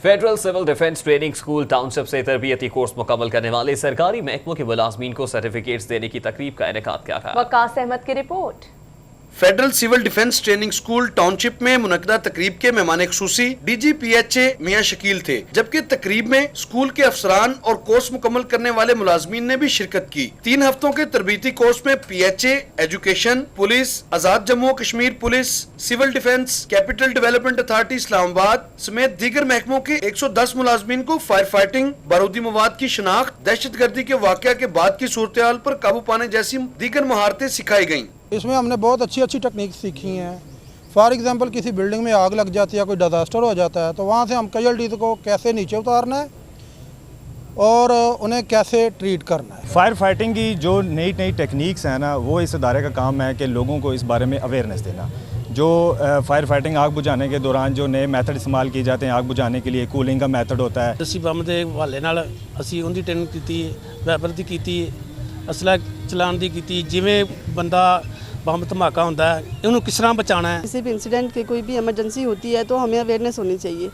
Federal civil defence training school township से तरबियती course मुकम्मल करने वाले सरकारी महकमों के मुलाजमीन को सर्टिफिकेट्स देने की तकरीब का इनेकाद किया गया। वकास अहमद की report. Federal civil defence training school township में मुनक्किदा तकरीब के मेहमान खुसूसी DGPHA मियां शकील थे, जबकि तकरीब में स्कूल के अफसरान और कोर्स मुकम्मल करने वाले मुलाजमीन ने भी शिरकत की। 3 हफ्तों के तरबीती कोर्स में PHA, education, police, Azad Jammu Kashmir police, civil defence, capital development authority Islamabad समेत दीगर महकमों के 110 मुलाजमीन को फायर फाइटिंग, बारूदी मवाद की शनाख्त, दहशतगर्दी के वाक़या के बाद की सूरत हाल पर काबू पाने जैसी दीगर महारतें सिखाई गयी। इसमें हमने बहुत अच्छी अच्छी टेक्निक सीखी हैं। फॉर एग्जांपल किसी बिल्डिंग में आग लग जाती है, कोई डिजास्टर हो जाता है, तो वहाँ से हम कैजुअल्टीज को कैसे नीचे उतारना है और उन्हें कैसे ट्रीट करना है। फायर फाइटिंग की जो नई नई टेक्निक्स हैं ना, वो इस इदारे का काम है कि लोगों को इस बारे में अवेयरनेस देना। जो फायर फाइटिंग आग बुझाने के दौरान जो नए मेथड इस्तेमाल किए जाते हैं आग बुझाने के लिए, कूलिंग का मेथड होता है। ਅਸੀਂ ਬੰਬ ਦੇ ਹਵਾਲੇ ਨਾਲ ਅਸੀਂ ਉਹਦੀ ਟ੍ਰੇਨਿੰਗ ਕੀਤੀ, ਵੈਪਰ ਦੀ ਕੀਤੀ, असला चलान दी की, जिमें बंदा बम धमाका होता है इन्होंने किस तरह बचाना है। किसी भी इंसिडेंट की कोई भी इमरजेंसी होती है तो हमें अवेयरनेस होनी चाहिए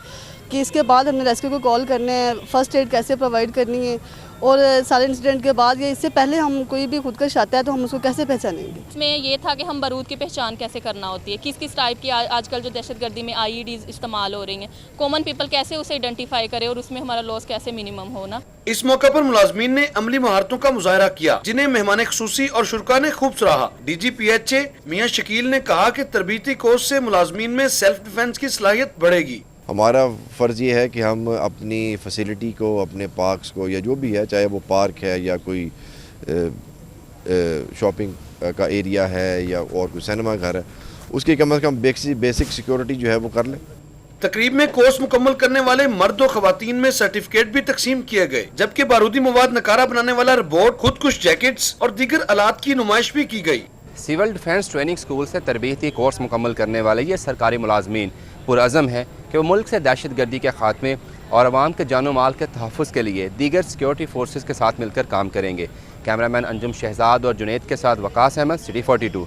कि इसके बाद हमने रेस्क्यू को कॉल करना है, फर्स्ट एड कैसे प्रोवाइड करनी है, और सारे इंसिडेंट के बाद या इससे पहले हम कोई भी खुदकश आता है तो हम उसको कैसे पहचानेंगे। इसमें ये था कि हम बारूद की पहचान कैसे करना होती है, किस किस टाइप की आजकल जो दहशतगर्दी में IEDs इस्तेमाल हो रही हैं, कॉमन पीपल कैसे उसे आइडेंटिफाई करे और उसमें हमारा लॉस कैसे मिनिमम हो ना। इस मौके पर मुलाजमीन ने अमली महारतों का मुजाहरा किया, जिन्हें मेहमान खुसूसी और शुरा ने खूब सराहा। DGPHA मियां शकील ने कहा कि तरबीती कोर्स से मुलाजमीन में सेल्फ डिफेंस की सलाहियत बढ़ेगी। हमारा फ़र्ज़ ये है कि हम अपनी फैसिलिटी को, अपने पार्क्स को या जो भी है, चाहे वो पार्क है या कोई शॉपिंग का एरिया है या और कोई सिनेमा घर है, उसकी कम से कम बेसिक सिक्योरिटी जो है वो कर लें। तकरीब में कोर्स मुकम्मल करने वाले मर्द और खवातीन में सर्टिफिकेट भी तकसीम किए गए, जबकि बारूदी मवाद नकारा बनाने वाला रोबोट, खुदकुश जैकेट्स और दीगर आलात की नुमाइश भी की गई। सिविल डिफेंस ट्रेनिंग स्कूल से तरबीती कोर्स मुकम्मल करने वाले ये सरकारी मुलाजमीन पुरअज़म है कि वो मुल्क से दहशतगर्दी के खात्मे और अवाम के जानो माल के तहफ़्फ़ुज़ के लिए दीगर सिक्योरिटी फोर्सेस के साथ मिलकर काम करेंगे। कैमरामैन अंजुम शहजाद और जुनैद के साथ वकास अहमद, City 42।